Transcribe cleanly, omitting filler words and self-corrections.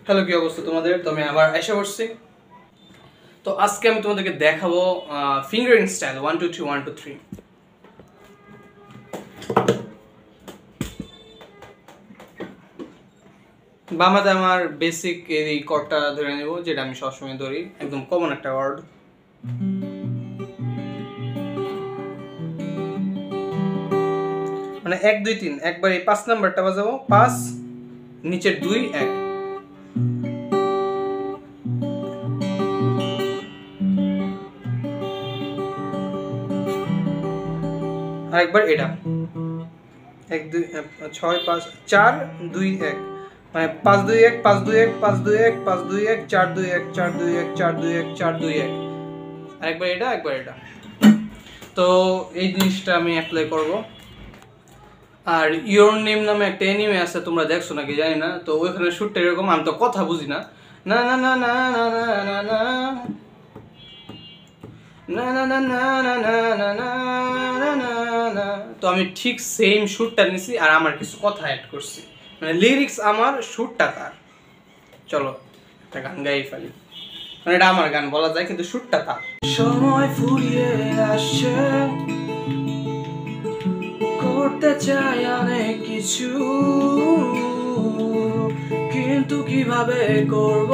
Hello, কি অবস্থা তোমাদের? তো আমি আবার এসে পড়ছি। তো আজকে আমি তোমাদেরকে দেখাবো ফিঙ্গারিং স্টাইল 1 2 3 1 2 3। বাম হাতে আমার বেসিক এই কর্ডটা ধরে নেব, যেটা আমি সবসময় ধরি, একদম কমন একটা কর্ড। মানে 1 2 3 একবার এই 5 নাম্বারটা বাজাবো, 5 নিচের 2 1। আরেকবার এটা 1 2 6 5 4 2 1, মানে 5 2 1 5 2 1 5 2 1 5 2 1 4 2 1 4 2 1 4 2 1 4 2 1। আরেকবার এটা, একবার এটা। তো এই জিনিসটা আমি অ্যাপ্লাই করব। আর ইওর নেম নামে একটা এনিমে আছে, তোমরা দেখছো নাকি জানি না। তো ওইখানে শুটটা এরকম, আমি তো কথা বুঝি না, না না না না না না না না না না না না না না না না না না। তো আমি ঠিক সেম শুটটা নিছি আর আমার কিছু কথা অ্যাড করছি, মানে লিরিক্স আমার, শুটটা তার। চলো একটা গান গাই ফেলি, মানে এটা আমার গান বলা যায় কিন্তু শুটটা তার। সময় ফুরিয়ে আসছে, করতে চাই অনেক কিছু, কিন্তু কিভাবে করব